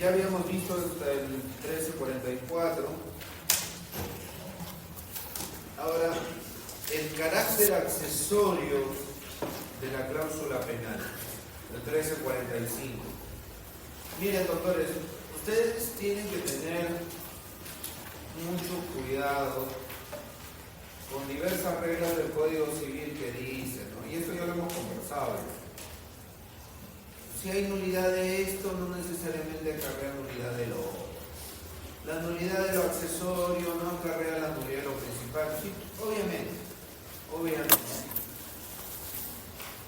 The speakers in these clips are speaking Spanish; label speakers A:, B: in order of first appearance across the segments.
A: Ya habíamos visto hasta el 1344. Ahora, el carácter accesorio de la cláusula penal, el 1345. Miren, doctores, ustedes tienen que tener mucho cuidado con diversas reglas del Código Civil que dicen, ¿no? Y esto ya lo hemos conversado. Si hay nulidad de esto, no necesariamente acarrea nulidad de lo otro. La nulidad de lo accesorio no acarrea la nulidad de lo principal. Sí, obviamente.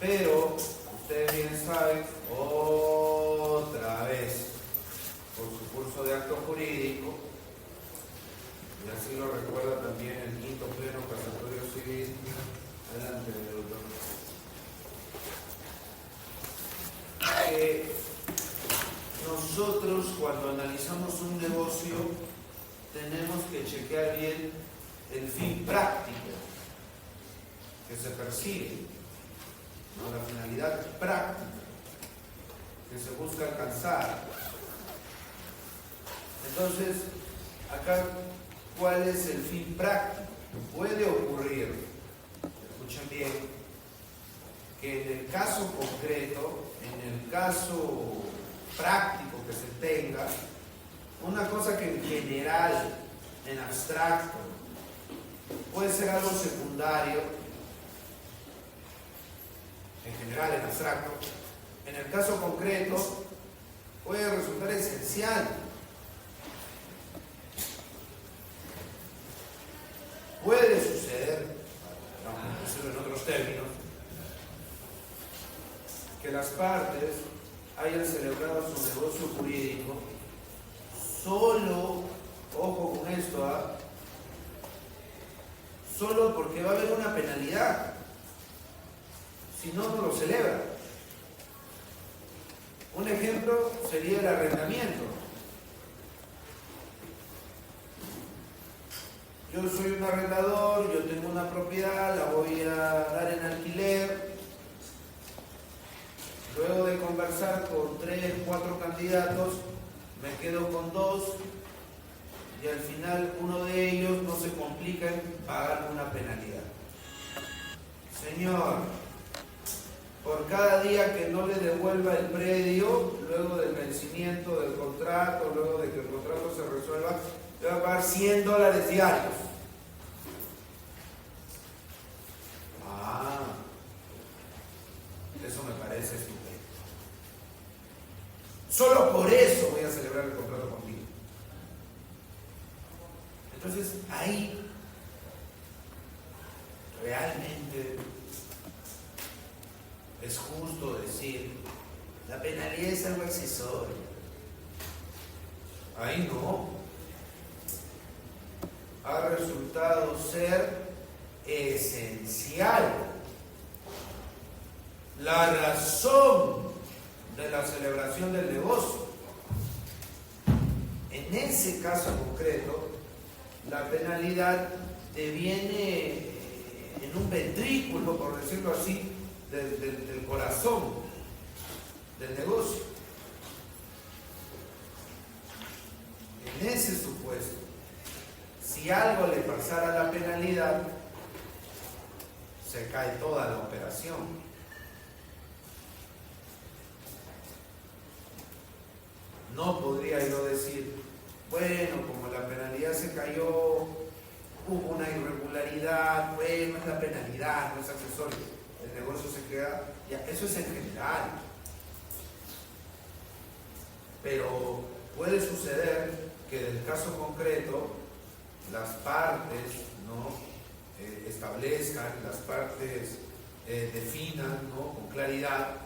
A: Pero, ustedes bien saben, otra vez, por su curso de acto jurídico, y así lo recuerda también el quinto pleno casatorio civil. Adelante, doctor. Nosotros, cuando analizamos un negocio, tenemos que chequear bien el fin práctico que se persigue, ¿no? La finalidad práctica que se busca alcanzar. Entonces, acá, ¿cuál es el fin práctico? Puede ocurrir, escuchen bien, que en el caso concreto, en el caso práctico que se tenga, una cosa que en general, en abstracto, puede ser algo secundario, en general, en abstracto, en el caso concreto, puede resultar esencial. Puede suceder, vamos a decirlo en otros términos, que las partes hayan celebrado su negocio jurídico solo, ojo con esto, solo porque va a haber una penalidad. Si no, no lo celebra. Un ejemplo sería el arrendamiento. Yo soy un arrendador, yo tengo una propiedad, la voy a dar en alquiler. Luego de conversar con 3, 4 candidatos, me quedo con 2 y al final uno de ellos no se complica en pagar una penalidad. Señor, por cada día que no le devuelva el predio, luego del vencimiento del contrato, luego de que el contrato se resuelva, le va a pagar $100 diarios. Eso me parece estupendo. Solo por eso voy a celebrar el contrato contigo. Entonces, ahí realmente es justo decir, la penalidad es algo accesorio. Ahí no. Ha resultado ser esencial. La razón de la celebración del negocio. En ese caso concreto, la penalidad deviene en un ventrículo, por decirlo así, del corazón del negocio. En ese supuesto, si algo le pasara a la penalidad, se cae toda la operación. No podría yo decir, bueno, como la penalidad se cayó, hubo una irregularidad, bueno, es la penalidad, no es accesorio, el negocio se queda, ya, eso es en general. Pero puede suceder que en el caso concreto, las partes, ¿no? Establezcan, las partes definan, ¿no? Con claridad,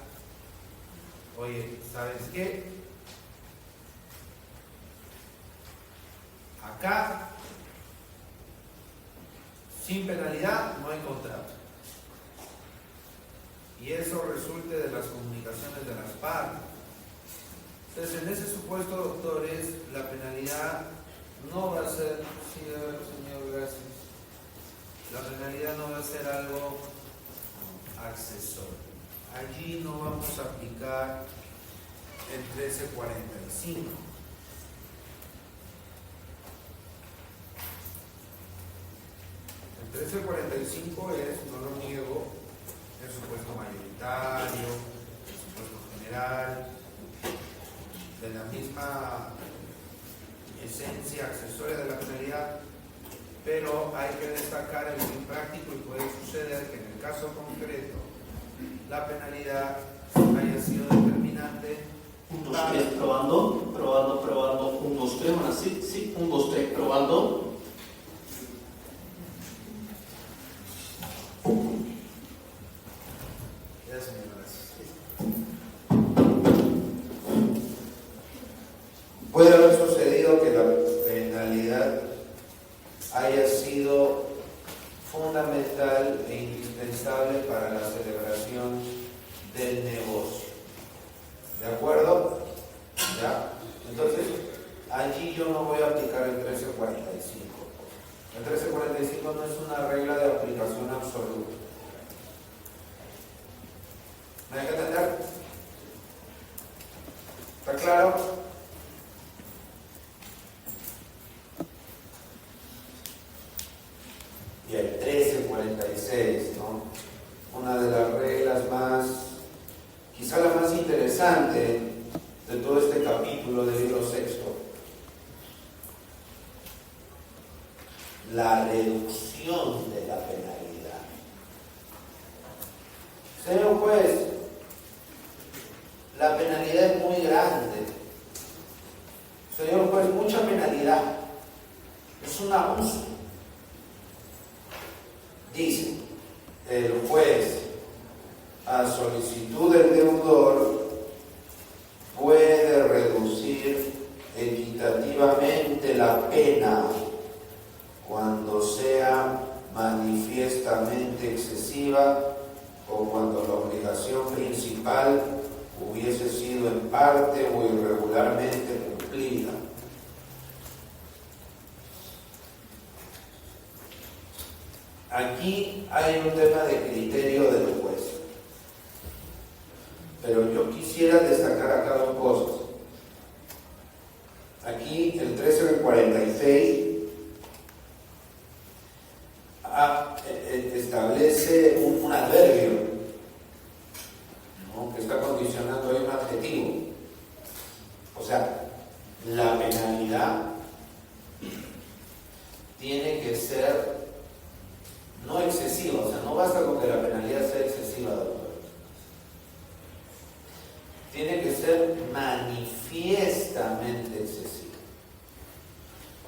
A: oye, ¿sabes qué? Acá, sin penalidad, no hay contrato. Y eso resulte de las comunicaciones de las partes. Entonces, en ese supuesto, doctores, la penalidad no va a ser, sí, señor, gracias. La penalidad no va a ser algo accesorio. Allí no vamos a aplicar el 1345. 1345 es, no lo niego, el supuesto mayoritario, el supuesto general, de la misma esencia accesoria de la penalidad, pero hay que destacar el fin práctico y puede suceder que en el caso concreto la penalidad haya sido determinante.
B: 1, 2, 3, probando, 1, 2, 3, ahora sí, 1, 2, 3, probando.
A: Ya, señoras. Puede haber sucedido que la penalidad haya sido fundamental e indispensable para la celebración del negocio. ¿De acuerdo? ¿Ya? Entonces, allí yo no voy a aplicar el 1345. El 1345 no es una regla de aplicación absoluta. ¿Me hay que entender? ¿Está claro? Y el 1346, ¿no? Una de las reglas más, quizá la más interesante de todo este capítulo del libro sexto. La reducción de la penalidad. Señor juez, la penalidad es muy grande. Señor juez, mucha penalidad. Es un abuso. Dice el juez, a solicitud del deudor, puede reducir equitativamente la pena cuando sea manifiestamente excesiva o cuando la obligación principal hubiese sido en parte o irregularmente cumplida. Aquí hay un tema de criterio del juez, pero yo quisiera destacar acá dos cosas. Aquí el 1346 establece un adverbio, ¿no?, que está condicionando ahí un adjetivo. O sea, la penalidad tiene que ser no excesiva, o sea, no basta con que la penalidad sea excesiva, doctor. Tiene que ser manifiestamente excesiva.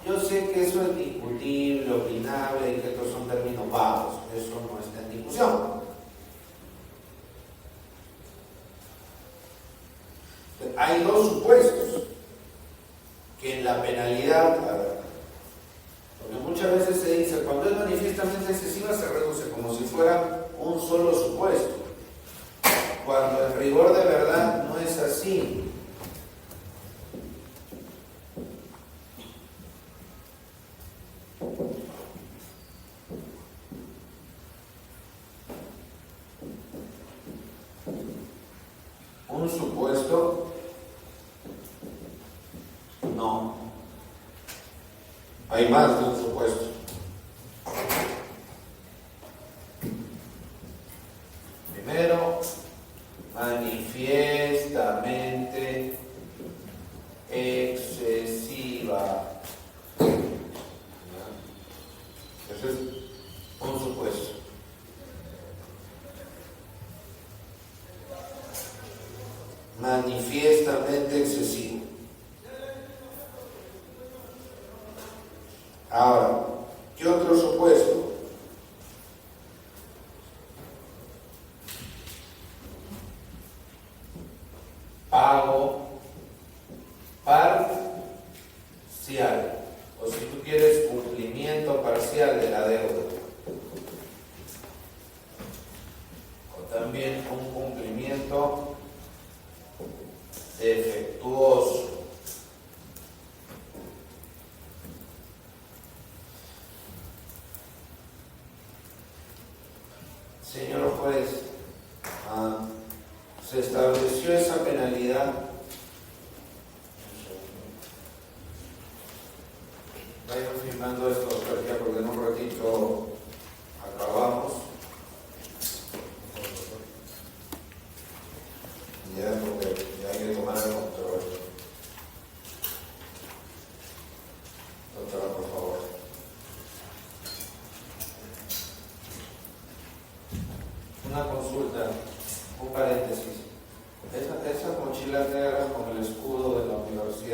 A: Yo sé que eso es discutible, opinable y que estos son términos vagos, eso no está en discusión. Hay dos supuestos que en la penalidad, porque muchas veces se dice, cuando es manifiestamente excesiva se reduce como si fuera un solo supuesto, cuando el rigor de verdad no es así. Un supuesto, no. Hay más de un supuesto. Primero, manifiestamente excesiva. Ese es un supuesto. Manifiestamente excesivo. Ahora, ¿qué otro supuesto? Pago parcial, o si tú quieres, cumplimiento parcial de la deuda, o también un cumplimiento defectuoso. Señor juez, se estableció esa penalidad. Vayan firmando esto, porque en un ratito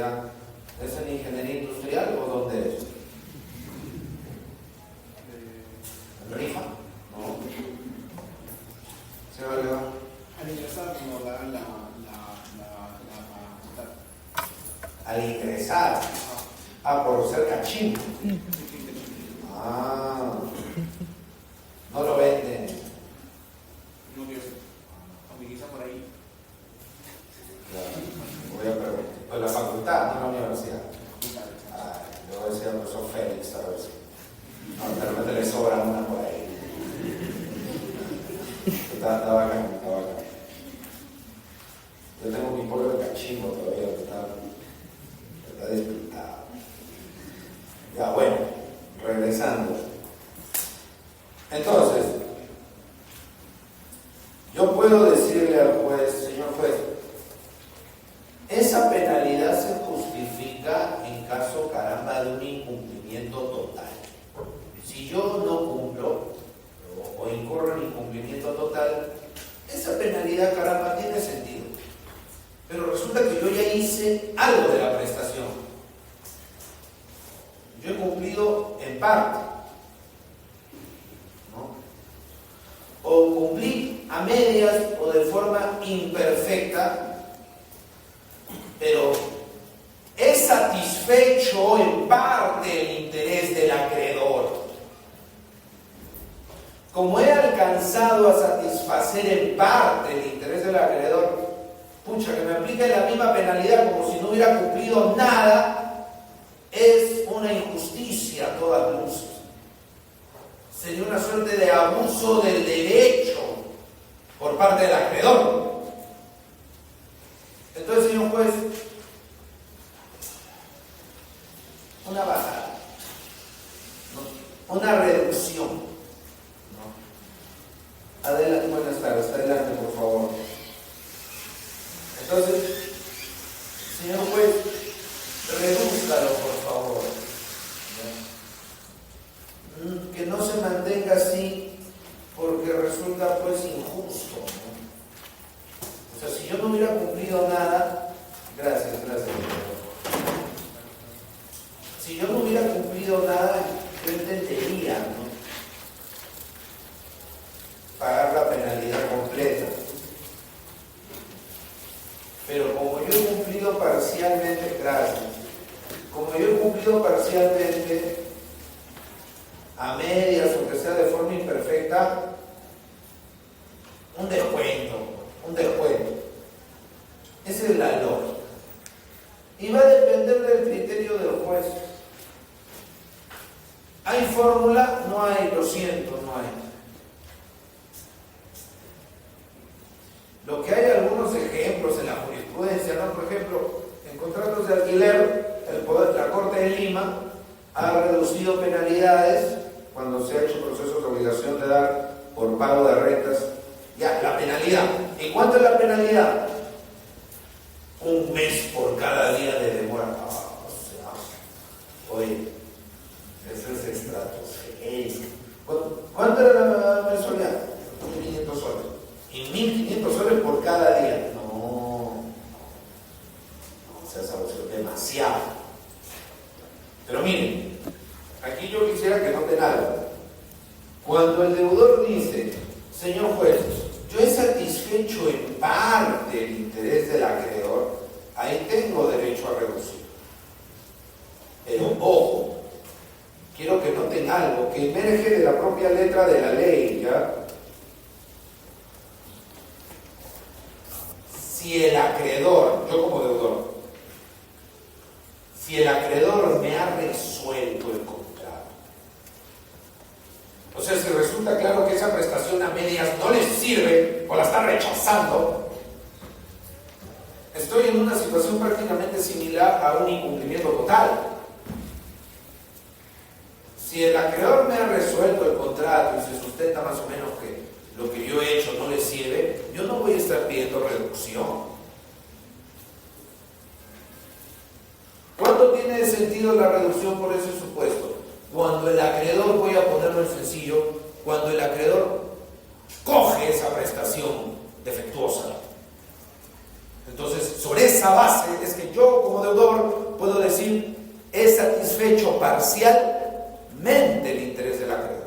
A: universidad? ¿Es en ingeniería industrial o dónde es? ¿En rifa? No. ¿Se va a elevar?
C: Al ingresar nos dan la
A: Al ingresar. Por ser cachimbo. No lo venden.
C: no quiero amiguiza por ahí.
A: Voy a preguntar. Pues la facultad, no la universidad. Yo voy a decir al profesor Félix, a ver si. No, de repente le sobra una por ahí. Está bacán, está bacán. Yo tengo mi pollo de cachimbo todavía, está despintado. Ya, bueno, regresando. Entonces, yo puedo decirle al juez, señor juez, esa penalidad se justifica en caso, caramba, de un incumplimiento total. Si yo no cumplo o incurro en incumplimiento total, esa penalidad, caramba, tiene sentido. Pero resulta que yo ya hice algo de la prestación. Yo he cumplido en parte, ¿no? O cumplí a medias o de forma imperfecta, pero he satisfecho en parte el interés del acreedor. Como he alcanzado a satisfacer en parte el interés del acreedor, pucha, que me aplique la misma penalidad como si no hubiera cumplido nada, es una injusticia a todas luces. Sería una suerte de abuso del derecho por parte del acreedor. Entonces, señor juez, una bajada, ¿no? Una reducción, ¿no? Adelante, buenas tardes, adelante, por favor. Entonces, señor juez, redúzcalo, por favor. Que no se mantenga así porque resulta pues injusto, ¿no? O sea, si yo no hubiera cumplido nada, gracias. Si yo no hubiera cumplido nada, yo entendería, ¿no? Pagar la penalidad completa. Pero como yo he cumplido parcialmente, gracias. Como yo he cumplido parcialmente, a medias, aunque sea de forma imperfecta, un descuento. Esa es la lógica. Y va a depender del criterio del juez. ¿Hay fórmula? No hay, lo siento, no hay. Lo que hay algunos ejemplos en la jurisprudencia, ¿no? Por ejemplo, en contratos de alquiler, la Corte de Lima ha reducido penalidades cuando se ha hecho procesos de obligación de dar por pago de rentas. Ya, la penalidad. ¿Y cuánto es la penalidad? 1 mes por cada día de demora. Oye, eso es estratosférico. ¿Cuánto era la mensualidad? 1.500 soles. Y 1.500 soles por cada día. No, se ha sabido demasiado. Pero miren, aquí yo quisiera que noten algo. Cuando el deudor dice, señor juez, yo he satisfecho en parte el interés del acreedor, ahí tengo derecho a reducir. Pero ojo, quiero que noten algo que emerge de la propia letra de la ley, ¿ya? Si el acreedor, yo como deudor, si el acreedor me ha resuelto el contrato, o sea, si resulta claro que esa prestación a medias no les sirve o la está rechazando, estoy en una situación prácticamente similar a un incumplimiento total. Si el acreedor me ha resuelto el contrato y se sustenta más o menos que lo que yo he hecho no le sirve, yo no voy a estar pidiendo reducción. ¿Cuánto tiene sentido la reducción por ese supuesto? Cuando el acreedor, voy a ponerlo en sencillo, cuando el acreedor coge esa prestación defectuosa. Entonces, sobre esa base es que yo como deudor satisfecho parcialmente el interés del acreedor.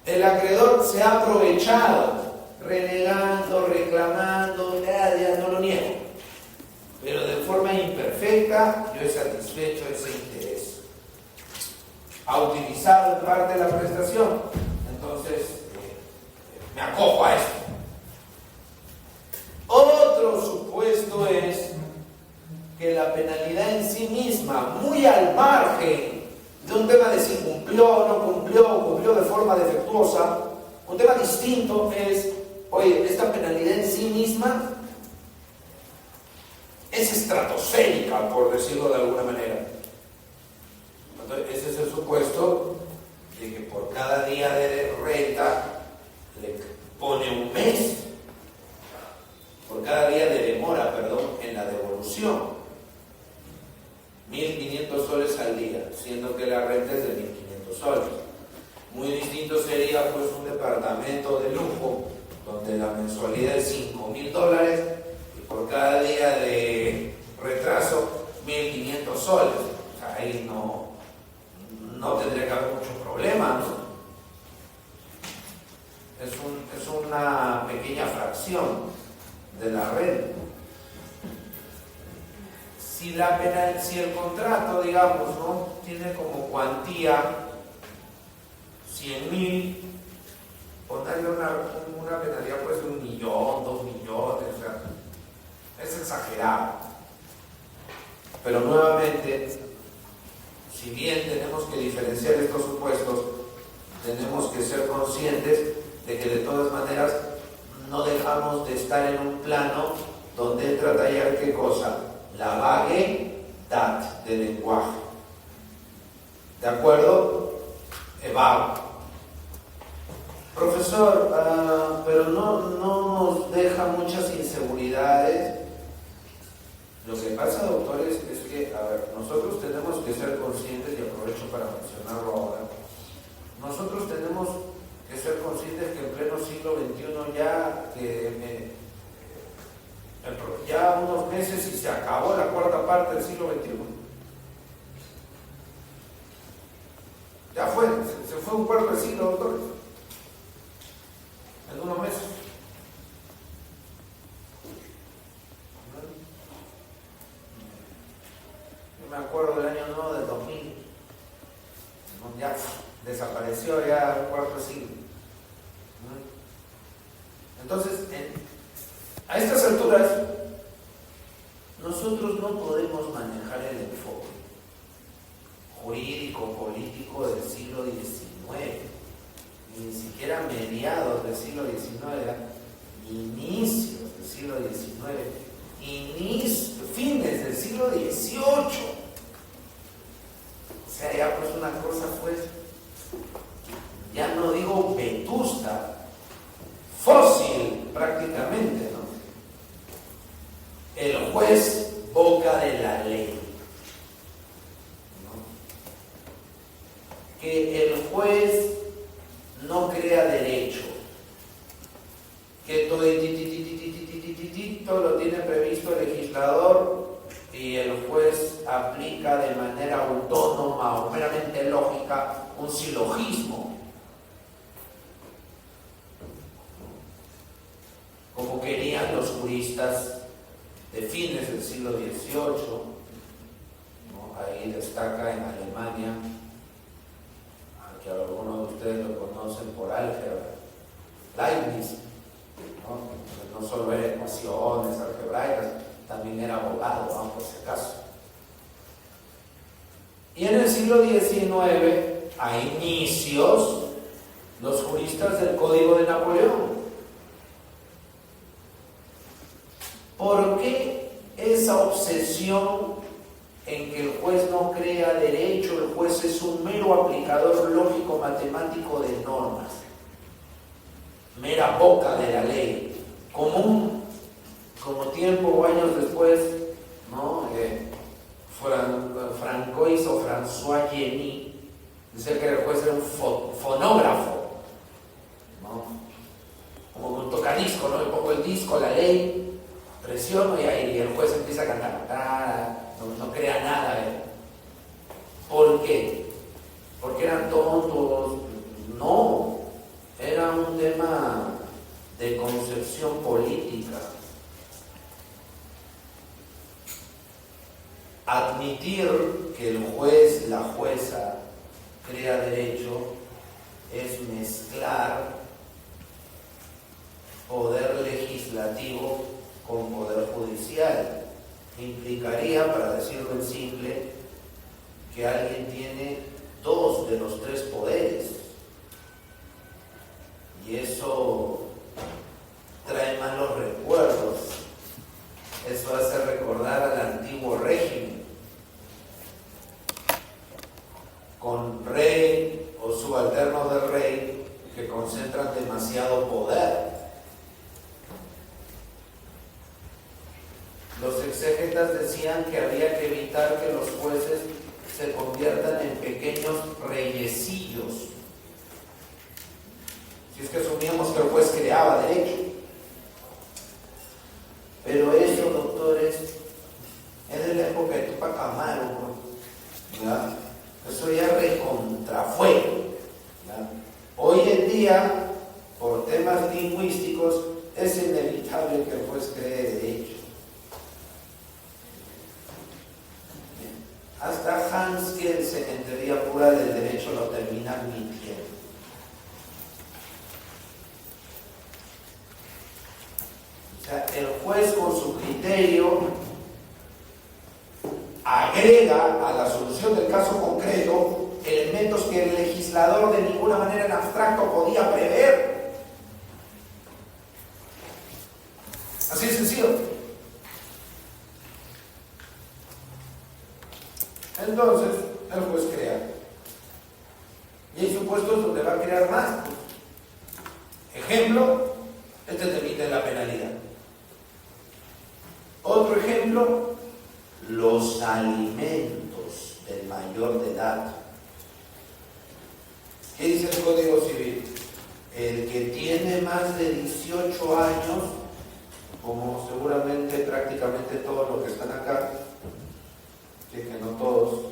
A: El acreedor se ha aprovechado, renegando, reclamando, ya no lo niego, pero de forma imperfecta yo he satisfecho ese interés. Ha utilizado en parte la prestación, entonces me acojo a esto. Otro supuesto es que la penalidad en sí misma, muy al margen de un tema de si cumplió o no cumplió de forma defectuosa, un tema distinto es, oye, esta penalidad en sí misma es estratosférica, por decirlo de alguna manera. Entonces, ese es el supuesto de que por cada día de renta le pone un mes, por cada día de demora, en la devolución. 1.500 soles al día, siendo que la renta es de 1.500 soles. Muy distinto sería pues un departamento de lujo, donde la mensualidad es $5.000 y por cada día de retraso 1.500 soles. O sea, ahí no tendría que haber mucho problema, ¿no? Es una pequeña fracción de la renta. Si el contrato, digamos, ¿no?, tiene como cuantía 100.000, ponerle una penalidad pues de 1 millón, 2 millones, o sea, es exagerado. Pero nuevamente, si bien tenemos que diferenciar estos supuestos, tenemos que ser conscientes de que de todas maneras no dejamos de estar en un plano donde entra a tallar ¿qué cosa? La vaguedad del lenguaje. ¿De acuerdo? Evago. Profesor, pero no nos deja muchas inseguridades. Lo que pasa, doctores, es que, nosotros tenemos que ser conscientes, y aprovecho para mencionarlo ahora, nosotros tenemos que ser conscientes que en pleno siglo XXI ya unos meses y se acabó la cuarta parte del siglo XXI. Ya se fue un cuarto de siglo, doctores, en unos meses. Yo me acuerdo del año nuevo del 2000, ya desapareció ya un cuarto de siglo. Entonces, a estas alturas, nosotros no podemos manejar el enfoque jurídico, político del siglo XIX, ni siquiera mediados del siglo XIX, inicios del siglo XIX, fines del siglo XVIII. O sea, ya pues una cosa pues, ya no digo vetusta, fósil prácticamente, ¿no? El juez boca de la ley, ¿no? Que el juez no crea derecho, que todo lo tiene previsto el legislador y el juez aplica de manera autónoma o meramente lógica un silogismo, como querían los juristas de fines del siglo XVIII, ¿no? Ahí destaca en Alemania, que algunos de ustedes lo conocen por álgebra, Leibniz, no solo era ecuaciones algebraicas, también era abogado, por si acaso. Y en el siglo XIX, a inicios, los juristas del Código de Napoleón. ¿Por qué esa obsesión en que el juez no crea derecho? El juez es un mero aplicador lógico matemático de normas, mera boca de la ley, como tiempo o años después, ¿no? Francois o François Jenny dice que el juez era un fonógrafo, ¿no? Como un tocadisco, ¿no? Le pongo el disco, la ley, presiono y ahí el juez empieza a cantar. No crea nada, ¿Por qué? ¿Porque eran tontos? No, era un tema de concepción política. Admitir que el juez, la jueza, crea derecho es mezclar poder legislativo con poder judicial. Implicaría, para decirlo en simple, que alguien tiene dos de los tres poderes. Y eso trae malos recuerdos. Eso hace recordar al antiguo régimen, con rey o subalternos del rey que concentran demasiado poder. Los exégetas decían que había que evitar que los jueces se conviertan en pequeños reyecillos. Si es que asumíamos que el juez creaba derecho. Pero eso, doctores, es de la época de Tupac Amaru, ¿verdad? Eso ya recontrafue. Hoy en día, por temas lingüísticos, es inevitable que el juez cree derecho. Hasta Hans Kelsen, en teoría pura del derecho, lo termina admitiendo. O sea, el juez con su criterio agrega a la solución del caso concreto elementos que el legislador de ninguna manera en abstracto podía prever. Así de sencillo. Entonces, el juez crea. Y hay supuestos donde va a crear más. Ejemplo, este temita de la penalidad. Otro ejemplo, los alimentos del mayor de edad. ¿Qué dice el Código Civil? El que tiene más de 18 años, como seguramente prácticamente todos los que están acá, que no todos,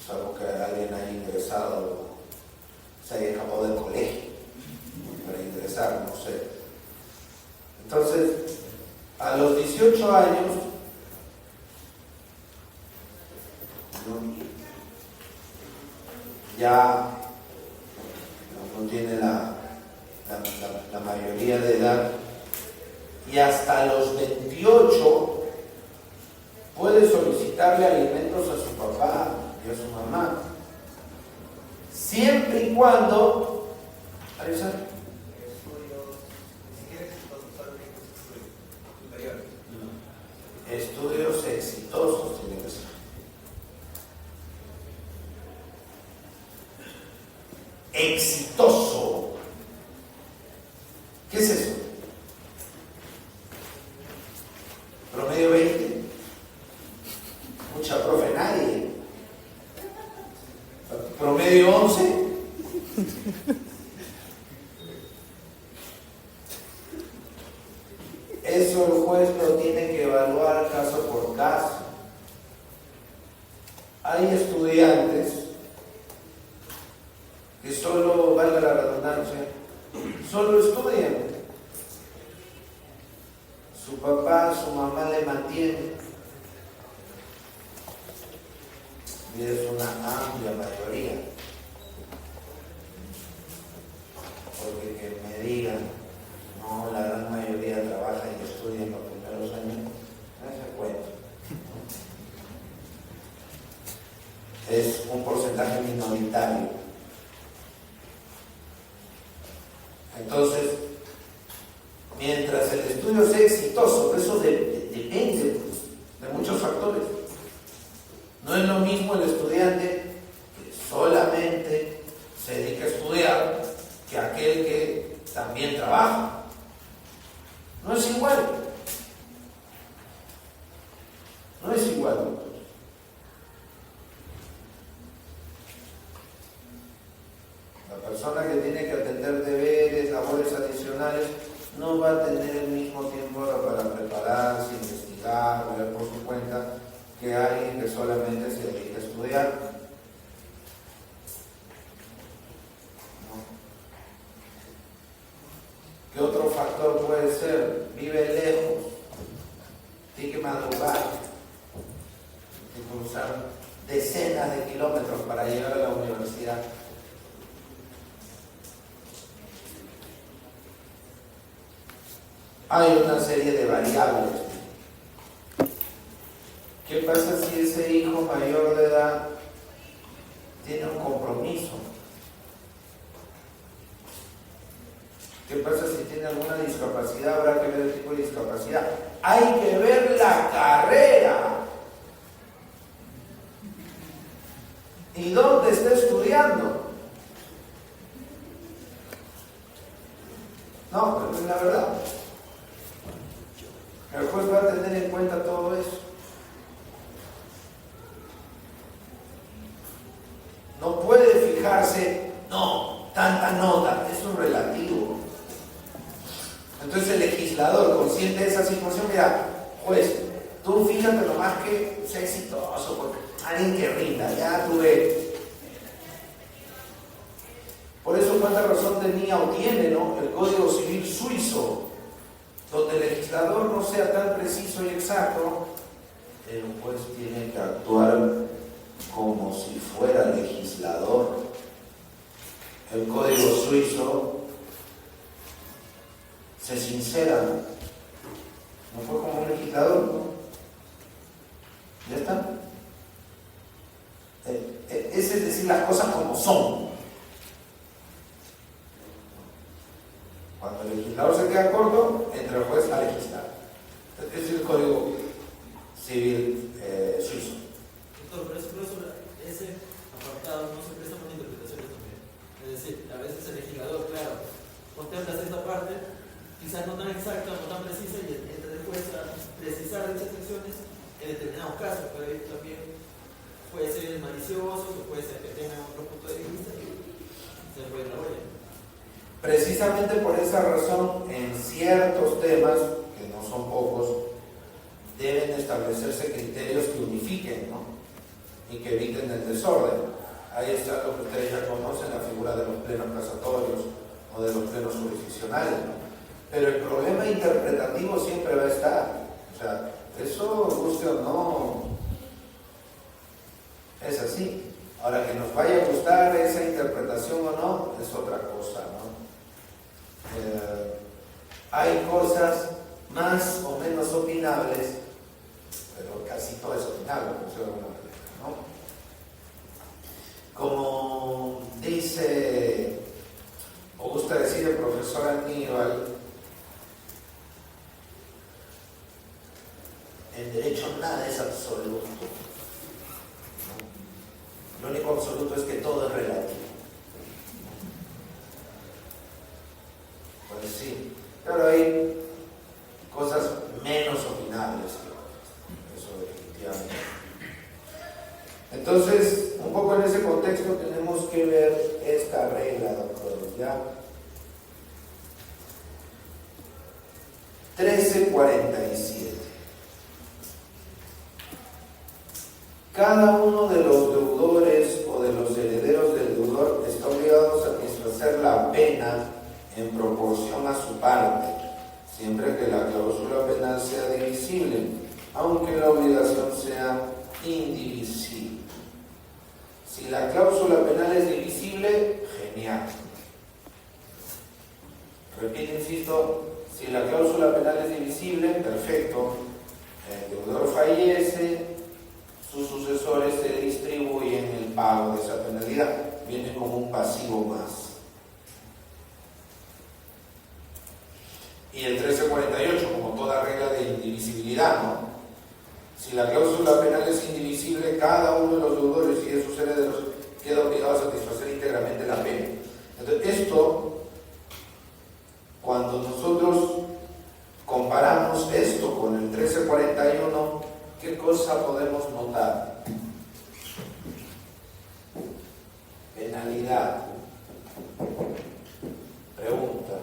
A: salvo que alguien haya ingresado o se haya escapado del colegio para ingresar, no sé. Entonces, a los 18 años, ya no tiene la mayoría de edad, y hasta los 28 puede solicitarle alimentos a su papá y a su mamá, siempre y cuando estudios exitosos tienen que ser. Exitoso. ¿Qué es eso? Promedio 20. Mucha profe, nadie. Promedio 11. Eso el juez lo tiene que evaluar caso por caso. Hay estudiantes que solo, valga la redundancia, solo estudian. Su papá, su mamá le mantienen. Y es una amplia mayoría. Porque que me digan, no, la gran mayoría trabaja y estudia en los primeros años, no se cuenta. Es un porcentaje minoritario. Entonces, mientras el estudio sea exitoso, eso depende de muchos factores. No es lo mismo el estudiante que solamente se dedica a estudiar que aquel que también trabaja. No es igual. No es igual. La persona que tiene que atender deberes, labores adicionales, no va a tener el mismo tiempo para prepararse, investigar, ver por su cuenta, que alguien que solamente se dedica a estudiar. estudiar. ¿No? ¿Qué otro factor puede ser? Vive lejos, tiene que madrugar, tiene que cruzar decenas de kilómetros para llegar a la universidad. Hay una serie de variables. ¿Qué pasa si ese hijo mayor de edad tiene un compromiso? ¿Qué pasa si tiene alguna discapacidad? Habrá que ver el tipo de discapacidad. Hay que ver la carrera. ¿Y dónde está estudiando? No, pero es la verdad. El juez va a tener en cuenta todo eso. No puede fijarse, no, tanta nota, eso es relativo. Entonces el legislador, consciente de esa situación, mira, juez, tú fíjate nomás que sea exitoso, porque alguien que rinda, ya tú ves. Por eso cuánta razón tenía o tiene, ¿no?, el Código Civil suizo, donde el legislador no sea tan preciso y exacto, el juez tiene que actuar como si fuera legislador. El Código suizo se sincera, no fue como un legislador, ¿no? ¿Ya está? Es decir, las cosas como son. Cuando el legislador se queda corto, entra el juez a legislar. Ese es el Código Civil suizo.
D: Doctor, pero eso, ese apartado no se presta para interpretaciones también. Es decir, a veces el legislador, claro, contempla esta parte, quizás no tan exacta, no tan precisa, y entra el juez a precisar dichas secciones en determinados casos, pero ahí también puede ser malicioso, puede ser que tenga otro punto de vista y se puede ir la olla.
A: Precisamente por esa razón, en ciertos temas, que no son pocos, deben establecerse criterios que unifiquen, ¿no?, y que eviten el desorden. Ahí está lo que ustedes ya conocen, la figura de los plenos casatorios o de los plenos jurisdiccionales, ¿no? Pero el problema interpretativo siempre va a estar. O sea, eso, guste o no, es así. Ahora, que nos vaya a gustar esa interpretación o no, es otra cosa, ¿no? Hay cosas más o menos opinables, pero casi todo es opinable, por decirlo de alguna manera, ¿no? Como dice, o gusta decir el profesor Aníbal, en derecho nada es absoluto, ¿no? Lo único absoluto es que todo es relativo. Pues sí, pero hay cosas menos opinables que otras, eso definitivamente. Entonces, un poco en ese contexto tenemos que ver esta regla, doctores, ¿ya? 1347. Cada uno de los deudores o de los herederos del deudor está obligado a satisfacer la pena en proporción a su parte, siempre que la cláusula penal sea divisible, aunque la obligación sea indivisible. Si la cláusula penal es divisible, genial. Repito, insisto, si la cláusula penal es divisible, perfecto. El deudor fallece, sus sucesores se distribuyen el pago de esa penalidad. Viene como un pasivo más. Y el 1348, como toda regla de indivisibilidad, ¿no? Si la cláusula penal es indivisible, cada uno de los deudores y de sus herederos queda obligado a satisfacer íntegramente la pena. Entonces, esto, cuando nosotros comparamos esto con el 1341, ¿qué cosa podemos notar? Penalidad. Pregunta.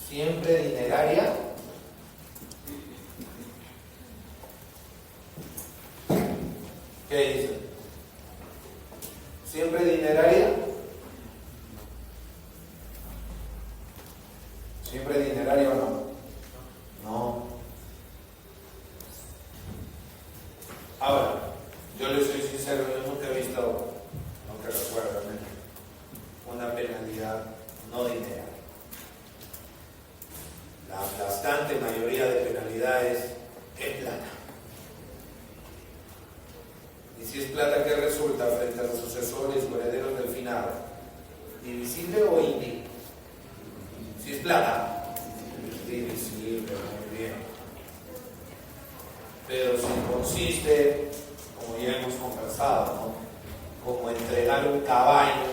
A: ¿Siempre dineraria? ¿Qué dice? ¿Siempre dineraria? ¿Siempre dineraria o no? No. Ahora, yo le soy sincero, yo nunca he visto, aunque recuerdo, una penalidad no dineraria. La aplastante mayoría de penalidades es plata. Y si es plata, ¿qué resulta frente a los sucesores o herederos del finado? ¿Divisible o indivisible? Si es plata, divisible, muy bien. Pero si consiste, como ya hemos conversado, ¿no?, como entregar un caballo,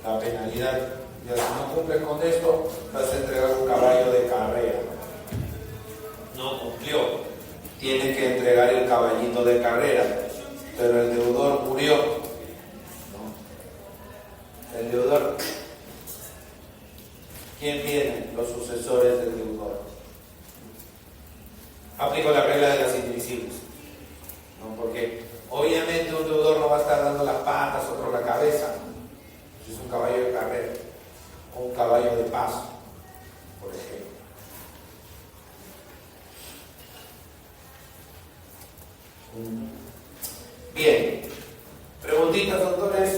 A: la penalidad, ya si no cumples con esto, vas a entregar un caballo de carrera. No cumplió, tiene que entregar el caballito de carrera, pero el deudor murió, ¿no? El deudor, ¿quién viene? Los sucesores del deudor. Aplico la regla de las indivisibles, ¿no? Porque obviamente un deudor no va a estar dando las patas, otro la cabeza, si es un caballo de carrera o un caballo de paso, por ejemplo. Bien, preguntitas, doctores.